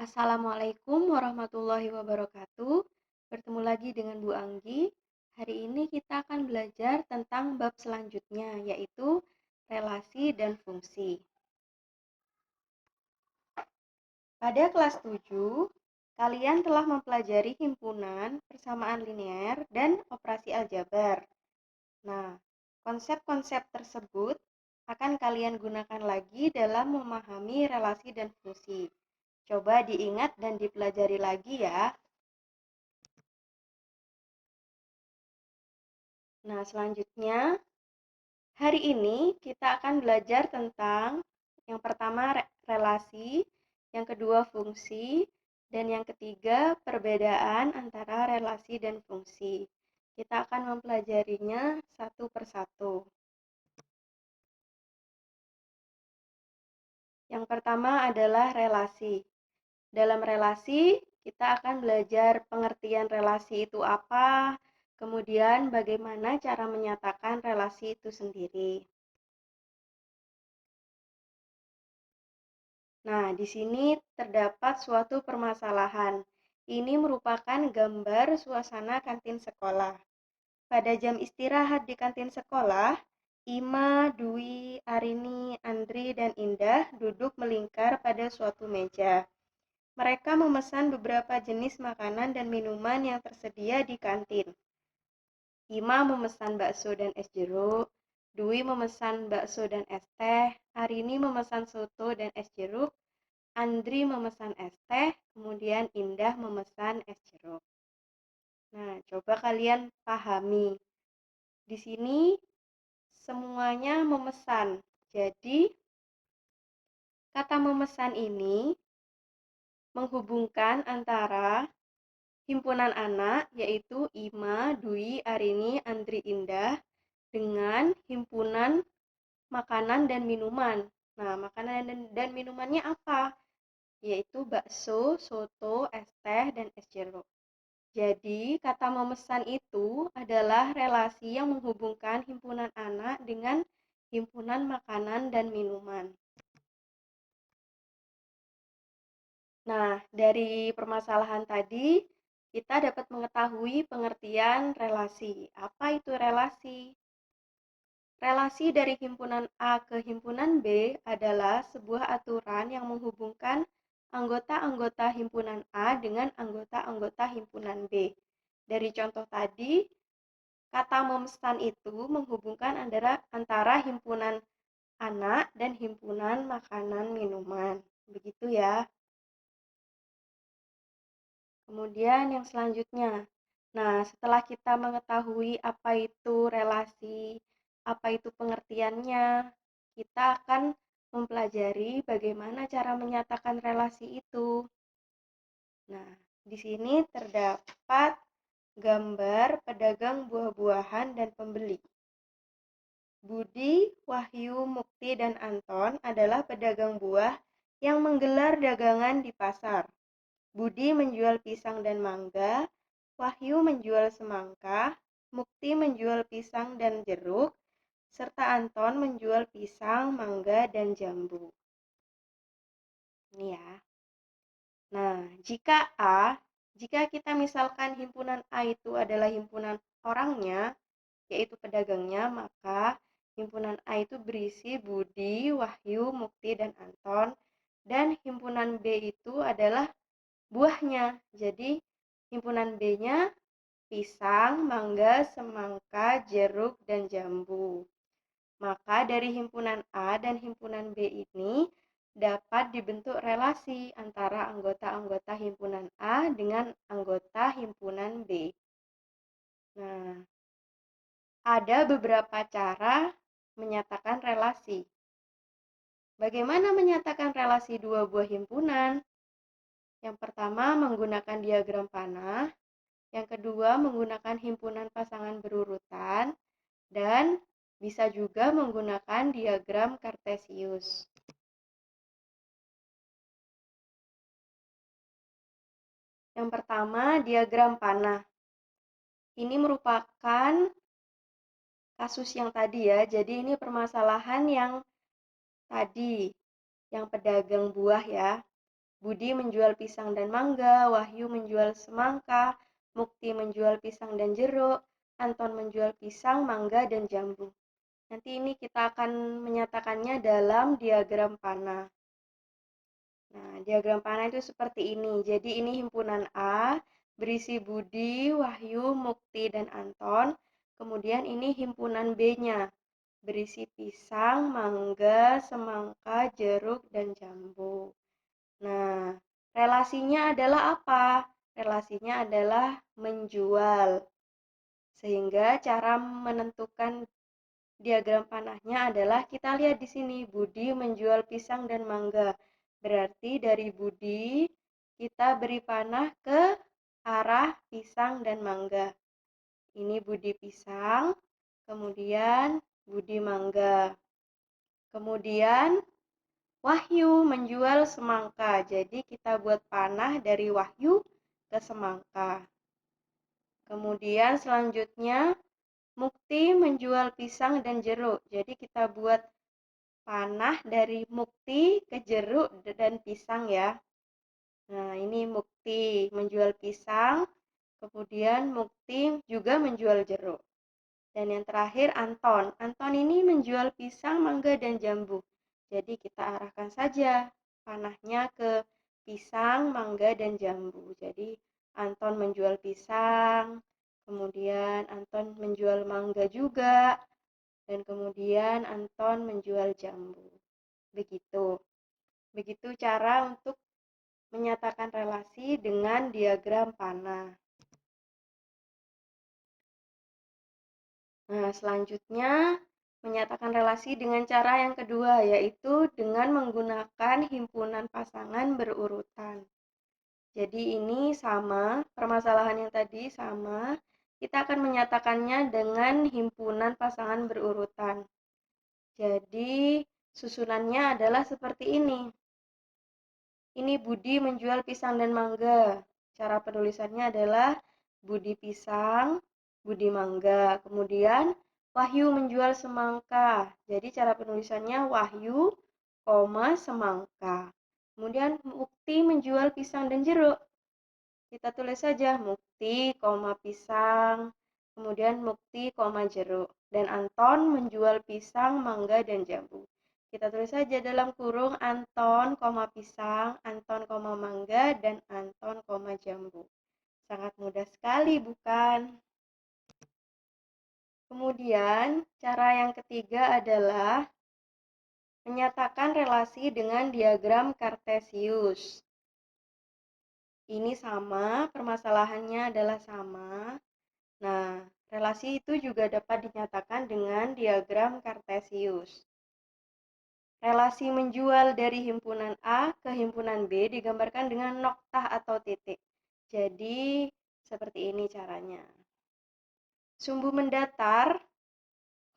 Assalamualaikum warahmatullahi wabarakatuh. Bertemu lagi dengan Bu Anggi. Hari ini kita akan belajar tentang bab selanjutnya, yaitu relasi dan fungsi. Pada kelas 7, kalian telah mempelajari himpunan, persamaan linear, dan operasi aljabar. Nah, konsep-konsep tersebut akan kalian gunakan lagi dalam memahami relasi dan fungsi. Coba diingat dan dipelajari lagi ya. Nah, selanjutnya, hari ini kita akan belajar tentang yang pertama relasi, yang kedua fungsi, dan yang ketiga perbedaan antara relasi dan fungsi. Kita akan mempelajarinya satu persatu. Yang pertama adalah relasi. Dalam relasi, kita akan belajar pengertian relasi itu apa, kemudian bagaimana cara menyatakan relasi itu sendiri. Nah, di sini terdapat suatu permasalahan. Ini merupakan gambar suasana kantin sekolah. Pada jam istirahat di kantin sekolah, Ima, Dwi, Arini, Andri, dan Indah duduk melingkar pada suatu meja. Mereka memesan beberapa jenis makanan dan minuman yang tersedia di kantin. Ima memesan bakso dan es jeruk, Dwi memesan bakso dan es teh, Arini memesan soto dan es jeruk, Andri memesan es teh, kemudian Indah memesan es jeruk. Nah, coba kalian pahami. Di sini semuanya memesan. Jadi, kata memesan ini menghubungkan antara himpunan anak, yaitu Ima, Dwi, Arini, Andri, Indah, dengan himpunan makanan dan minuman. Nah, makanan dan minumannya apa? Yaitu bakso, soto, es teh, dan es jeruk. Jadi, kata memesan itu adalah relasi yang menghubungkan himpunan anak dengan himpunan makanan dan minuman. Nah, dari permasalahan tadi, kita dapat mengetahui pengertian relasi. Apa itu relasi? Relasi dari himpunan A ke himpunan B adalah sebuah aturan yang menghubungkan anggota-anggota himpunan A dengan anggota-anggota himpunan B. Dari contoh tadi, kata memesan itu menghubungkan antara himpunan anak dan himpunan makanan minuman. Begitu ya. Kemudian yang selanjutnya. Nah, setelah kita mengetahui apa itu relasi, apa itu pengertiannya, kita akan mempelajari bagaimana cara menyatakan relasi itu. Nah, di sini terdapat gambar pedagang buah-buahan dan pembeli. Budi, Wahyu, Mukti, dan Anton adalah pedagang buah yang menggelar dagangan di pasar. Budi menjual pisang dan mangga, Wahyu menjual semangka, Mukti menjual pisang dan jeruk, serta Anton menjual pisang, mangga, dan jambu. Ini ya. Nah, jika kita misalkan himpunan A itu adalah himpunan orangnya, yaitu pedagangnya, maka himpunan A itu berisi Budi, Wahyu, Mukti, dan Anton, dan himpunan B itu adalah buahnya. Jadi, himpunan B-nya pisang, mangga, semangka, jeruk, dan jambu. Maka dari himpunan A dan himpunan B ini dapat dibentuk relasi antara anggota-anggota himpunan A dengan anggota himpunan B. Nah, ada beberapa cara menyatakan relasi. Bagaimana menyatakan relasi dua buah himpunan? Yang pertama menggunakan diagram panah, yang kedua menggunakan himpunan pasangan berurutan, dan bisa juga menggunakan diagram kartesius. Yang pertama, diagram panah. Ini merupakan kasus yang tadi ya, jadi ini permasalahan yang tadi, yang pedagang buah ya. Budi menjual pisang dan mangga, Wahyu menjual semangka, Mukti menjual pisang dan jeruk, Anton menjual pisang, mangga, dan jambu. Nanti ini kita akan menyatakannya dalam diagram panah. Nah, diagram panah itu seperti ini. Jadi ini himpunan A, berisi Budi, Wahyu, Mukti, dan Anton. Kemudian ini himpunan B-nya, berisi pisang, mangga, semangka, jeruk, dan jambu. Nah, relasinya adalah apa? Relasinya adalah menjual. Sehingga cara menentukan diagram panahnya adalah kita lihat di sini, Budi menjual pisang dan mangga. Berarti dari Budi kita beri panah ke arah pisang dan mangga. Ini Budi pisang, kemudian Budi mangga. Kemudian Wahyu menjual semangka. Jadi kita buat panah dari Wahyu ke semangka. Kemudian selanjutnya Mukti menjual pisang dan jeruk. Jadi kita buat panah dari Mukti ke jeruk dan pisang ya. Nah, ini Mukti menjual pisang, kemudian Mukti juga menjual jeruk. Dan yang terakhir Anton. Anton ini menjual pisang, mangga, dan jambu. Jadi kita arahkan saja panahnya ke pisang, mangga, dan jambu. Jadi Anton menjual pisang, kemudian Anton menjual mangga juga, dan kemudian Anton menjual jambu. Begitu. Begitu cara untuk menyatakan relasi dengan diagram panah. Nah, selanjutnya menyatakan relasi dengan cara yang kedua, yaitu dengan menggunakan himpunan pasangan berurutan. Jadi ini sama, permasalahan yang tadi sama, kita akan menyatakannya dengan himpunan pasangan berurutan. Jadi susunannya adalah seperti ini. Ini Budi menjual pisang dan mangga. Cara penulisannya adalah Budi pisang, Budi mangga. Kemudian Wahyu menjual semangka. Jadi cara penulisannya Wahyu, semangka. Kemudian Mukti menjual pisang dan jeruk. Kita tulis saja Mukti, pisang. Kemudian Mukti, jeruk. Dan Anton menjual pisang, mangga, dan jambu. Kita tulis saja dalam kurung Anton, pisang, Anton, mangga, dan Anton, jambu. Sangat mudah sekali, bukan? Kemudian, cara yang ketiga adalah menyatakan relasi dengan diagram Kartesius. Ini sama, permasalahannya adalah sama. Nah, relasi itu juga dapat dinyatakan dengan diagram Kartesius. Relasi menjual dari himpunan A ke himpunan B digambarkan dengan noktah atau titik. Jadi, seperti ini caranya. Sumbu mendatar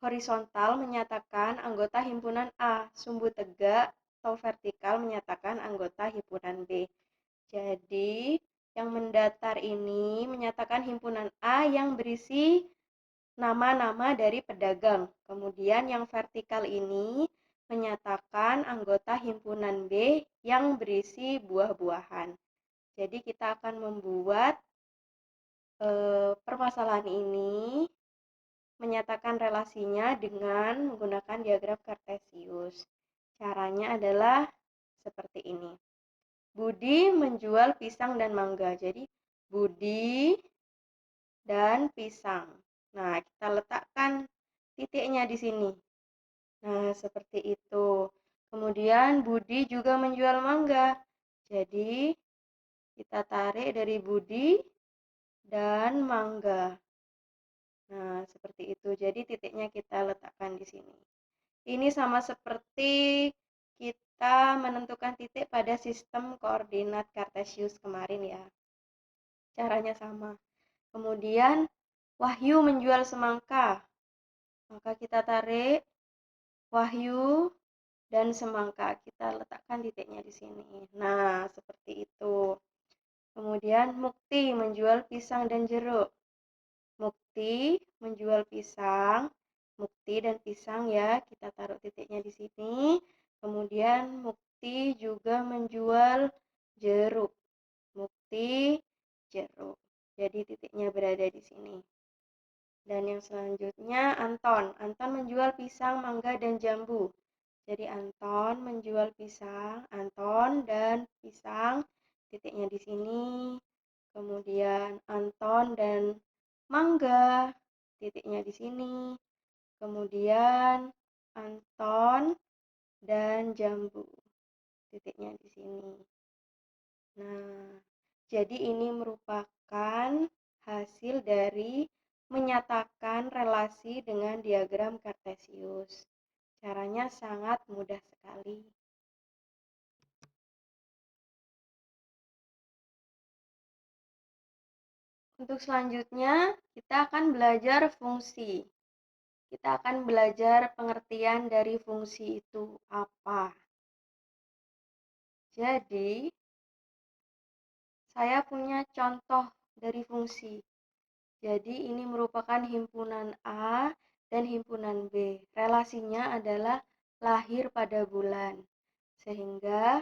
horizontal menyatakan anggota himpunan A, sumbu tegak atau vertikal menyatakan anggota himpunan B. Jadi, yang mendatar ini menyatakan himpunan A yang berisi nama-nama dari pedagang. Kemudian yang vertikal ini menyatakan anggota himpunan B yang berisi buah-buahan. Jadi kita akan membuat permasalahan ini menyatakan relasinya dengan menggunakan diagram Kartesius. Caranya adalah seperti ini. Budi menjual pisang dan mangga. Jadi Budi dan pisang. Nah, kita letakkan titiknya di sini. Nah, seperti itu. Kemudian Budi juga menjual mangga. Jadi, kita tarik dari Budi dan mangga. Nah, seperti itu. Jadi, titiknya kita letakkan di sini. Ini sama seperti kita menentukan titik pada sistem koordinat Kartesius kemarin ya. Caranya sama. Kemudian, Wahyu menjual semangka. Maka kita tarik Wahyu dan semangka. Kita letakkan titiknya di sini. Nah, seperti itu. Kemudian Mukti menjual pisang dan jeruk. Mukti menjual pisang, Mukti dan pisang ya. Kita taruh titiknya di sini. Kemudian Mukti juga menjual jeruk. Mukti, jeruk. Jadi titiknya berada di sini. Dan yang selanjutnya Anton. Anton menjual pisang, mangga, dan jambu. Jadi Anton menjual pisang, Anton dan pisang, titiknya di sini. Kemudian Anton dan mangga, titiknya di sini. Kemudian Anton dan jambu, titiknya di sini. Nah, jadi ini merupakan hasil dari menyatakan relasi dengan diagram Kartesius. Caranya sangat mudah sekali. Untuk selanjutnya, kita akan belajar fungsi. Kita akan belajar pengertian dari fungsi itu apa. Jadi, saya punya contoh dari fungsi. Jadi ini merupakan himpunan A dan himpunan B. Relasinya adalah lahir pada bulan. Sehingga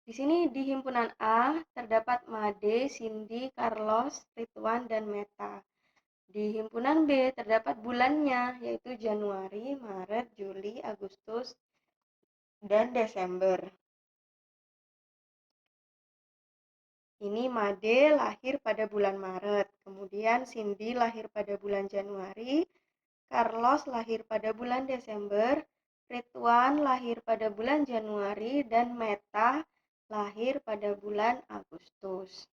di sini di himpunan A terdapat Made, Cindy, Carlos, Ridwan, dan Meta. Di himpunan B terdapat bulannya, yaitu Januari, Maret, Juli, Agustus, dan Desember. Ini Made lahir pada bulan Maret, kemudian Cindy lahir pada bulan Januari, Carlos lahir pada bulan Desember, Ridwan lahir pada bulan Januari, dan Meta lahir pada bulan Agustus.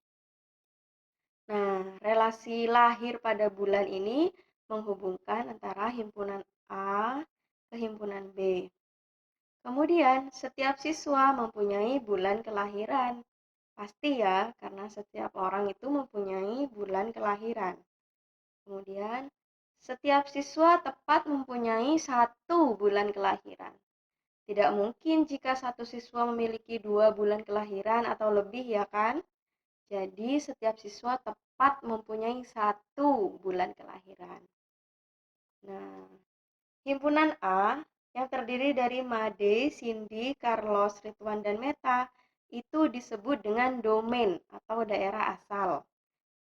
Nah, relasi lahir pada bulan ini menghubungkan antara himpunan A ke himpunan B. Kemudian, setiap siswa mempunyai bulan kelahiran. Pasti ya, karena setiap orang itu mempunyai bulan kelahiran. Kemudian, setiap siswa tepat mempunyai satu bulan kelahiran. Tidak mungkin jika satu siswa memiliki 2 bulan kelahiran atau lebih, ya kan? Jadi, setiap siswa tepat mempunyai satu bulan kelahiran. Nah, himpunan A yang terdiri dari Made, Cindy, Carlos, Ridwan, dan Meta itu disebut dengan domain atau daerah asal.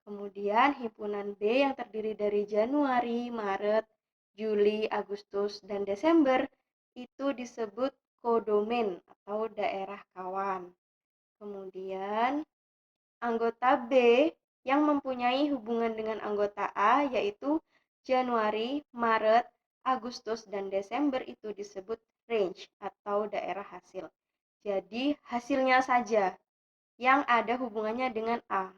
Kemudian himpunan B yang terdiri dari Januari, Maret, Juli, Agustus, dan Desember itu disebut kodomain atau daerah kawan. Kemudian anggota B yang mempunyai hubungan dengan anggota A yaitu Januari, Maret, Agustus, dan Desember itu disebut range atau daerah hasil. Jadi hasilnya saja yang ada hubungannya dengan A.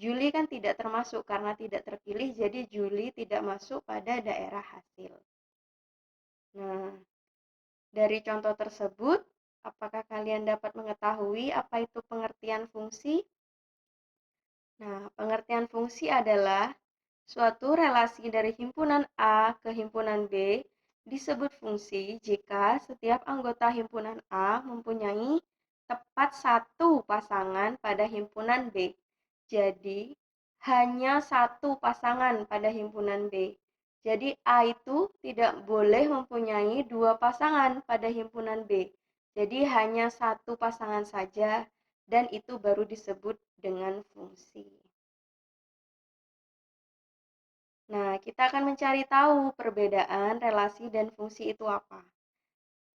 Juli kan tidak termasuk karena tidak terpilih, jadi Juli tidak masuk pada daerah hasil. Nah, dari contoh tersebut, apakah kalian dapat mengetahui apa itu pengertian fungsi? Nah, pengertian fungsi adalah suatu relasi dari himpunan A ke himpunan B disebut fungsi jika setiap anggota himpunan A mempunyai tepat satu pasangan pada himpunan B. Jadi, hanya satu pasangan pada himpunan B. Jadi, A itu tidak boleh mempunyai 2 pasangan pada himpunan B. Jadi, hanya satu pasangan saja dan itu baru disebut dengan fungsi. Nah, kita akan mencari tahu perbedaan relasi dan fungsi itu apa.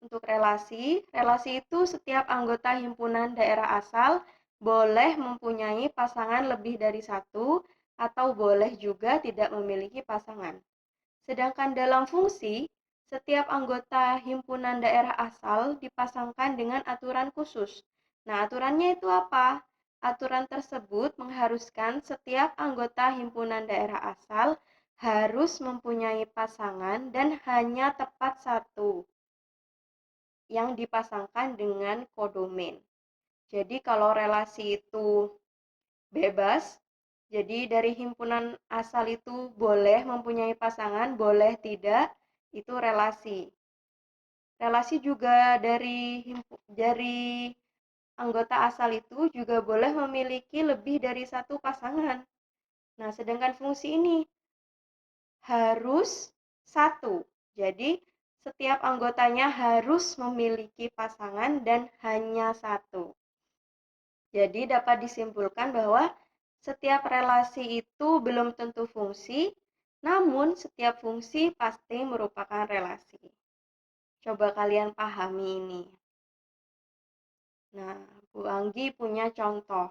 Untuk relasi itu setiap anggota himpunan daerah asal boleh mempunyai pasangan lebih dari satu atau boleh juga tidak memiliki pasangan. Sedangkan dalam fungsi, setiap anggota himpunan daerah asal dipasangkan dengan aturan khusus. Nah, aturannya itu apa? Aturan tersebut mengharuskan setiap anggota himpunan daerah asal harus mempunyai pasangan dan hanya tepat satu yang dipasangkan dengan kodomain. Jadi kalau relasi itu bebas, jadi dari himpunan asal itu boleh mempunyai pasangan, boleh tidak, itu relasi. Relasi juga dari anggota asal itu juga boleh memiliki lebih dari satu pasangan. Nah, sedangkan fungsi ini harus satu. Jadi, setiap anggotanya harus memiliki pasangan dan hanya satu. Jadi dapat disimpulkan bahwa setiap relasi itu belum tentu fungsi, namun setiap fungsi pasti merupakan relasi. Coba kalian pahami ini. Nah, Bu Anggi punya contoh.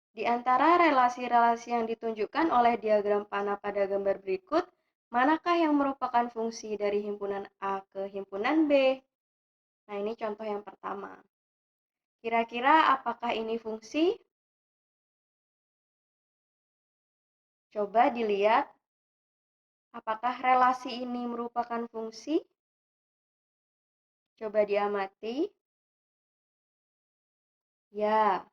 Di antara relasi-relasi yang ditunjukkan oleh diagram panah pada gambar berikut, manakah yang merupakan fungsi dari himpunan A ke himpunan B? Nah, ini contoh yang pertama. Kira-kira apakah ini fungsi? Coba dilihat, apakah relasi ini merupakan fungsi? Coba diamati. Ya,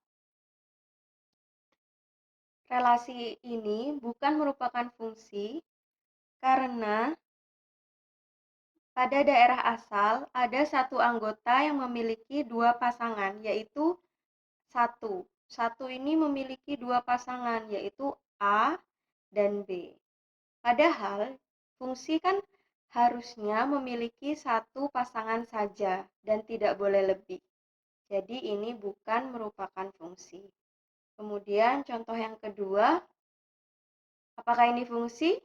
relasi ini bukan merupakan fungsi karena pada daerah asal ada satu anggota yang memiliki dua pasangan, yaitu satu. Satu ini memiliki dua pasangan, yaitu A dan B. Padahal fungsi kan harusnya memiliki satu pasangan saja dan tidak boleh lebih. Jadi ini bukan merupakan fungsi. Kemudian contoh yang kedua, apakah ini fungsi?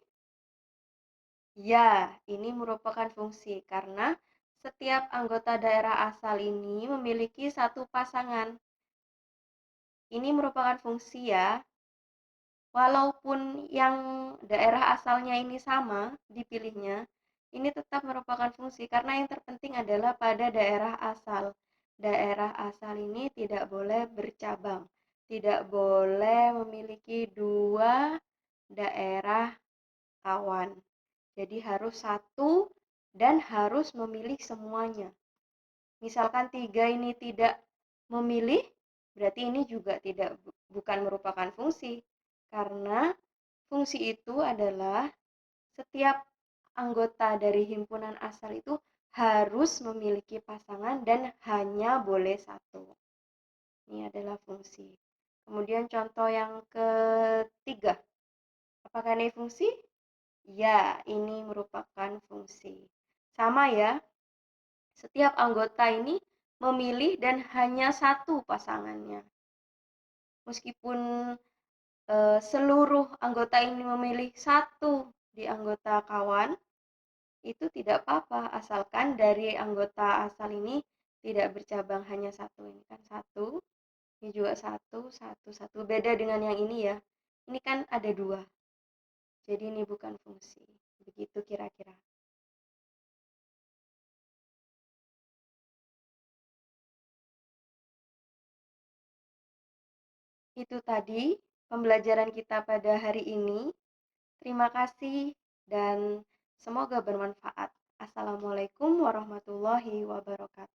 Ya, ini merupakan fungsi karena setiap anggota daerah asal ini memiliki satu pasangan. Ini merupakan fungsi ya. Walaupun yang daerah asalnya ini sama dipilihnya, ini tetap merupakan fungsi karena yang terpenting adalah pada daerah asal. Daerah asal ini tidak boleh bercabang, tidak boleh memiliki dua daerah kawan. Jadi harus satu dan harus memilih semuanya. Misalkan tiga ini tidak memilih, berarti ini juga bukan merupakan fungsi. Karena fungsi itu adalah setiap anggota dari himpunan asal itu harus memiliki pasangan dan hanya boleh satu. Ini adalah fungsi. Kemudian contoh yang ketiga. Apakah ini fungsi? Ya, ini merupakan fungsi. Sama ya, setiap anggota ini memilih dan hanya satu pasangannya. Meskipun seluruh anggota ini memilih satu di anggota kawan, itu tidak apa-apa, asalkan dari anggota asal ini tidak bercabang hanya satu. Ini kan satu, ini juga satu, satu, satu. Beda dengan yang ini ya. Ini kan ada dua. Jadi ini bukan fungsi. Begitu kira-kira. Itu tadi pembelajaran kita pada hari ini. Terima kasih dan semoga bermanfaat. Assalamualaikum warahmatullahi wabarakatuh.